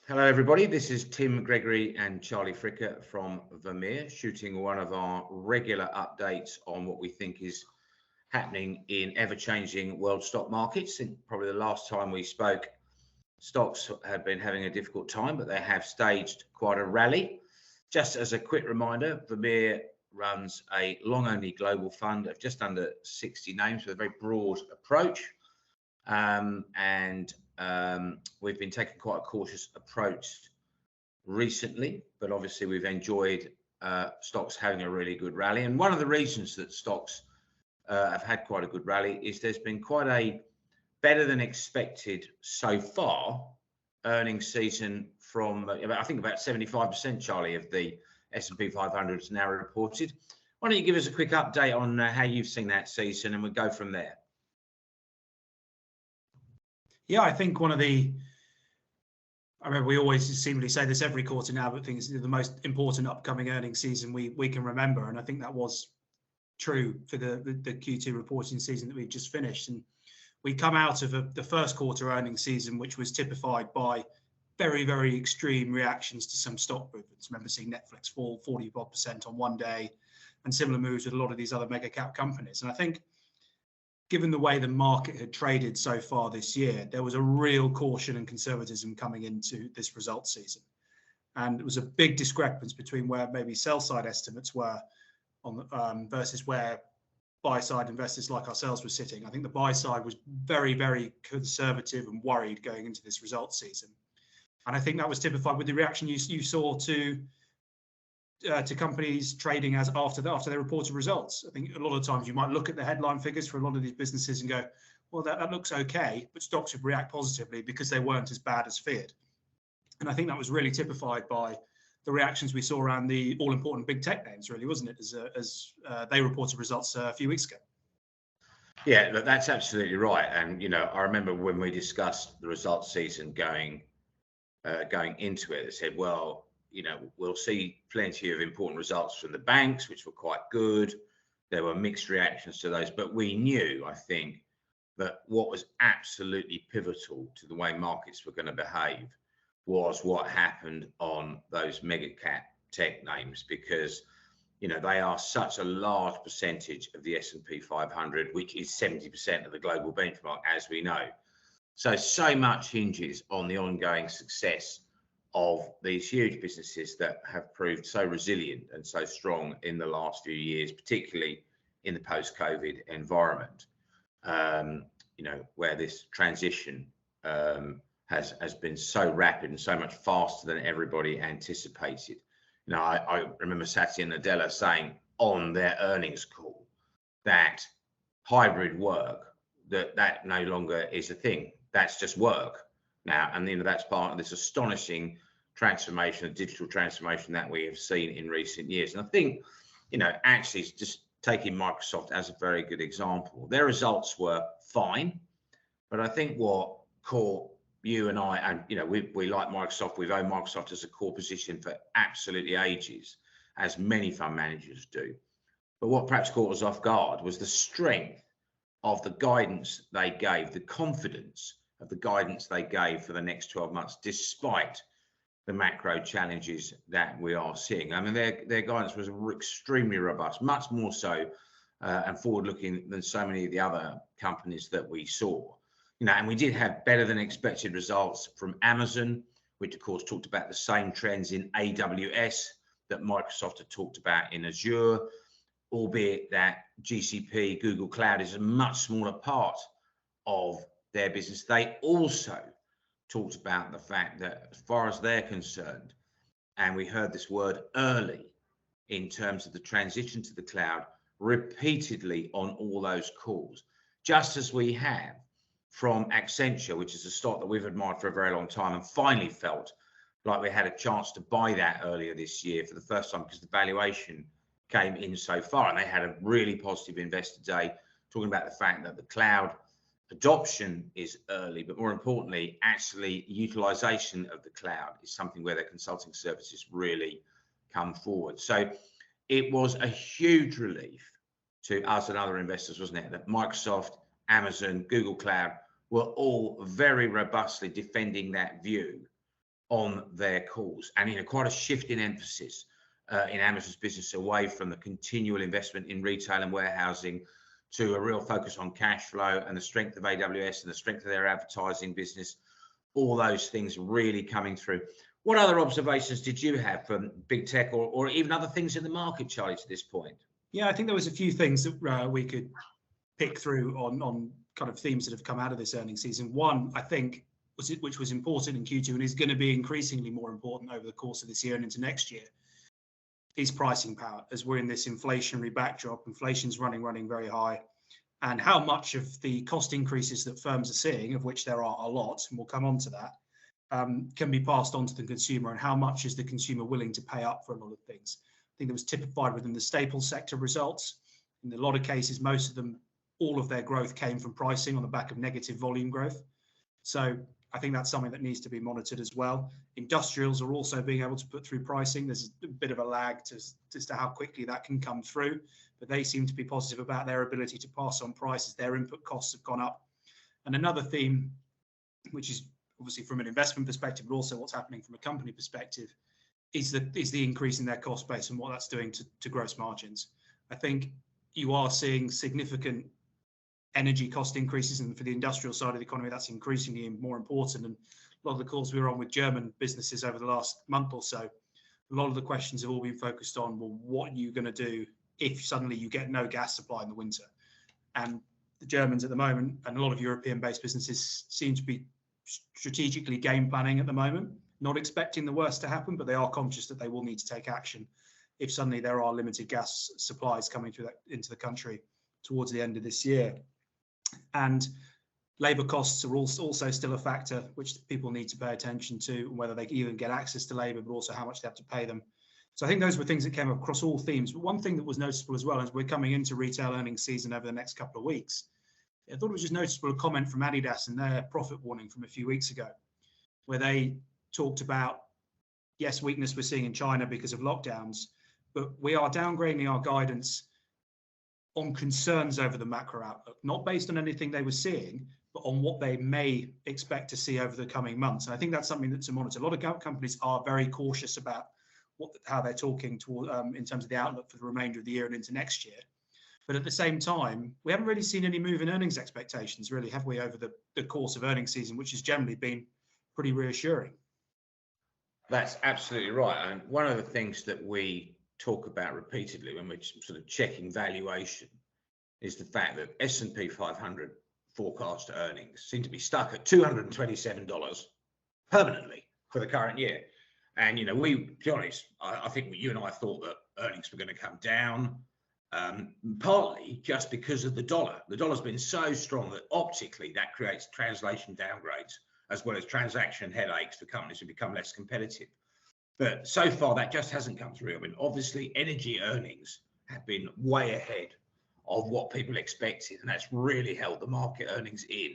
Hello, everybody. This is Tim, Gregory, and Charlie Fricker from Vermeer, shooting one of our regular updates on what we think is happening in ever-changing world stock markets. And probably the last time we spoke, stocks have been having a difficult time, but they have staged quite a rally. Just as a quick reminder, Vermeer runs a long-only global fund of just under 60 names with a very broad approach. We've been taking quite a cautious approach recently, but obviously we've enjoyed stocks having a really good rally. And one of the reasons that stocks have had quite a good rally is there's been quite a better than expected so far earnings season from I think about 75%, Charlie, of the S&P 500 is now reported. Why don't you give us a quick update on how you've seen that season, and we'll go from there. Yeah, I think I remember we always seemingly say this every quarter now, but I think it's the most important upcoming earnings season we can remember. And I think that was true for the Q2 reporting season that we've just finished. And we come out of the first quarter earnings season, which was typified by very, very extreme reactions to some stock movements. I remember seeing Netflix fall 40% on one day, and similar moves with a lot of these other mega cap companies. And I think, given the way the market had traded so far this year, there was a real caution and conservatism coming into this results season. And it was a big discrepancy between where maybe sell-side estimates were on versus where buy-side investors like ourselves were sitting. I think the buy-side was very, very conservative and worried going into this results season. And I think that was typified with the reaction you saw to companies trading as after they reported results. I think a lot of times you might look at the headline figures for a lot of these businesses and go, well, that looks okay, but stocks would react positively because they weren't as bad as feared. And I think that was really typified by the reactions we saw around the all-important big tech names, really, wasn't it, as they reported results a few weeks ago. Yeah, look, that's absolutely right. And, I remember when we discussed the results season going into it, they said, well, we'll see plenty of important results from the banks, which were quite good. There were mixed reactions to those, but we knew, I think, that what was absolutely pivotal to the way markets were going to behave was what happened on those mega cap tech names, because, they are such a large percentage of the S&P 500, which is 70% of the global benchmark, as we know. So much hinges on the ongoing success of these huge businesses that have proved so resilient and so strong in the last few years, particularly in the post-COVID environment, where this transition has been so rapid and so much faster than everybody anticipated. I remember Satya Nadella saying on their earnings call that hybrid work, that no longer is a thing. That's just work now. And that's part of this astonishing transformation, digital transformation that we have seen in recent years. And I think, actually just taking Microsoft as a very good example, their results were fine, but I think what caught you and I, and we like Microsoft, we've owned Microsoft as a core position for absolutely ages, as many fund managers do. But what perhaps caught us off guard was the strength of the guidance they gave, the confidence of the guidance they gave for the next 12 months, despite the macro challenges that we are seeing. I mean, their guidance was extremely robust, much more so and forward-looking than so many of the other companies that we saw. And we did have better than expected results from Amazon, which of course talked about the same trends in AWS that Microsoft had talked about in Azure, albeit that GCP, Google Cloud, is a much smaller part of their business. They also talked about the fact that as far as they're concerned, and we heard this word early in terms of the transition to the cloud repeatedly on all those calls, just as we have from Accenture, which is a stock that we've admired for a very long time and finally felt like we had a chance to buy that earlier this year for the first time because the valuation came in so far. And they had a really positive investor day talking about the fact that the cloud adoption is early, but more importantly, actually utilization of the cloud is something where their consulting services really come forward. So it was a huge relief to us and other investors, wasn't it, that Microsoft, Amazon, Google Cloud were all very robustly defending that view on their calls, and quite a shift in emphasis in Amazon's business away from the continual investment in retail and warehousing to a real focus on cash flow and the strength of AWS and the strength of their advertising business. All those things really coming through. What other observations did you have from big tech or even other things in the market, Charlie, to this point? Yeah, I think there was a few things that we could pick through on kind of themes that have come out of this earnings season. One, I think, which was important in Q2 and is going to be increasingly more important over the course of this year and into next year, is pricing power. As we're in this inflationary backdrop, inflation's running very high, and how much of the cost increases that firms are seeing, of which there are a lot, and we'll come on to that, can be passed on to the consumer, and how much is the consumer willing to pay up for a lot of things. I think that was typified within the staples sector results. In a lot of cases, most of them, all of their growth came from pricing on the back of negative volume growth. So I think that's something that needs to be monitored as well. Industrials are also being able to put through pricing. There's a bit of a lag as to how quickly that can come through, but they seem to be positive about their ability to pass on prices. Their input costs have gone up. And another theme, which is obviously from an investment perspective, but also what's happening from a company perspective, is the increase in their cost base and what that's doing to gross margins. I think you are seeing significant energy cost increases, and for the industrial side of the economy, that's increasingly more important. And a lot of the calls we were on with German businesses over the last month or so, a lot of the questions have all been focused on, well, what are you going to do if suddenly you get no gas supply in the winter? And the Germans at the moment, and a lot of European-based businesses, seem to be strategically game planning at the moment, not expecting the worst to happen, but they are conscious that they will need to take action if suddenly there are limited gas supplies coming through into the country towards the end of this year. And labour costs are also still a factor which people need to pay attention to, whether they can even get access to labour, but also how much they have to pay them. So I think those were things that came across all themes. But one thing that was noticeable as well, as we're coming into retail earnings season over the next couple of weeks, I thought it was just noticeable a comment from Adidas and their profit warning from a few weeks ago, where they talked about, yes, weakness we're seeing in China because of lockdowns, but we are downgrading our guidance on concerns over the macro outlook, not based on anything they were seeing, but on what they may expect to see over the coming months. And I think that's something that's to monitor. A lot of companies are very cautious about how they're talking in terms of the outlook for the remainder of the year and into next year. But at the same time, we haven't really seen any move in earnings expectations, really, have we, over the course of earnings season, which has generally been pretty reassuring. That's absolutely right. And one of the things that we talk about repeatedly when we're sort of checking valuation is the fact that S&P 500 forecast earnings seem to be stuck at $227 permanently for the current year. And, to be honest, I think you and I thought that earnings were going to come down, partly just because of the dollar. The dollar's been so strong that optically that creates translation downgrades as well as transaction headaches for companies who become less competitive. But so far, that just hasn't come through. I mean, obviously, energy earnings have been way ahead of what people expected, and that's really held the market earnings in.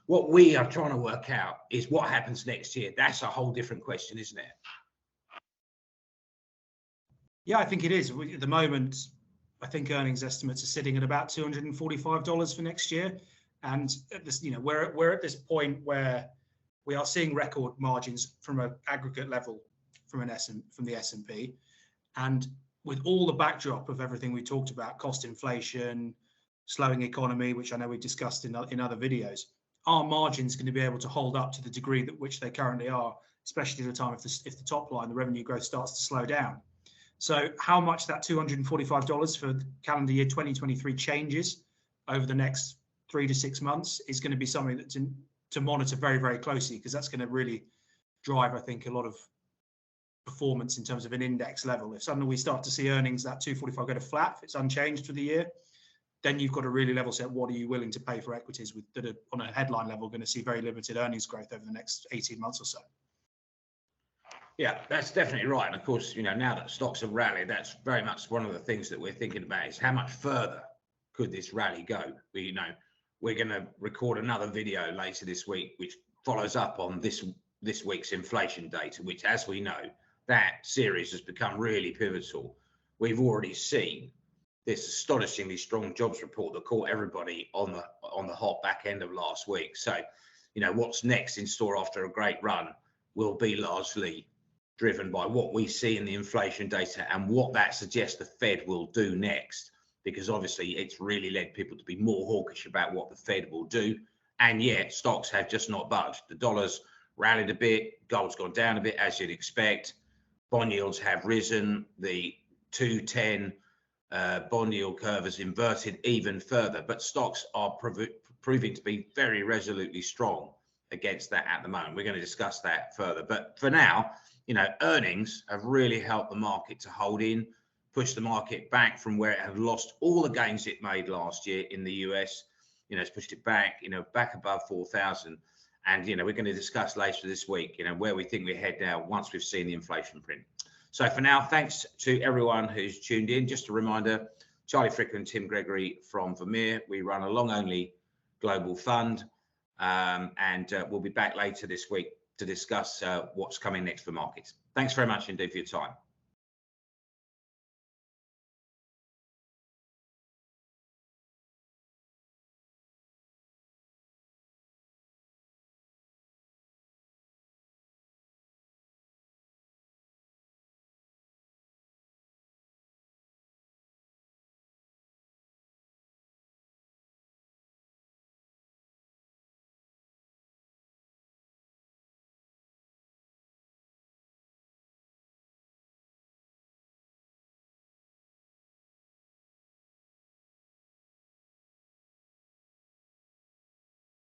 What we are trying to work out is what happens next year. That's a whole different question, isn't it? Yeah, I think it is. At the moment, I think earnings estimates are sitting at about $245 for next year. And at this, we're at this point where we are seeing record margins from an aggregate level from the S&P, and with all the backdrop of everything we talked about, cost inflation, slowing economy, which I know we discussed in other videos, our margins going to be able to hold up to the degree that which they currently are, especially at the time if the top line, the revenue growth, starts to slow down. So how much that $245 for calendar year 2023 changes over the next 3 to 6 months is going to be something that to monitor very, very closely, because that's going to really drive, I think, a lot of performance in terms of an index level. If suddenly we start to see earnings that 245 go to flat, if it's unchanged for the year, then you've got to really level set what are you willing to pay for equities that are on a headline level going to see very limited earnings growth over the next 18 months or so. Yeah, that's definitely right. And of course, now that stocks have rallied, that's very much one of the things that we're thinking about is how much further could this rally go? We're going to record another video later this week, which follows up on this week's inflation data, which, as we know, that series has become really pivotal. We've already seen this astonishingly strong jobs report that caught everybody on the hot back end of last week. So, what's next in store after a great run will be largely driven by what we see in the inflation data and what that suggests the Fed will do next, because obviously it's really led people to be more hawkish about what the Fed will do. And yet stocks have just not budged. The dollar's rallied a bit, gold's gone down a bit, as you'd expect. Bond yields have risen. The 2-10 bond yield curve has inverted even further, but stocks are proving to be very resolutely strong against that at the moment. We're going to discuss that further. But for now, you know, earnings have really helped the market to hold in, push the market back from where it had lost all the gains it made last year in the US. You know, it's pushed it back, you know, back above 4,000. And, you know, we're going to discuss later this week, you know, where we think we head now once we've seen the inflation print. So for now, thanks to everyone who's tuned in. Just a reminder, Charlie Fricker and Tim Gregory from Vermeer. We run a long-only global fund, and we'll be back later this week to discuss what's coming next for markets. Thanks very much indeed for your time.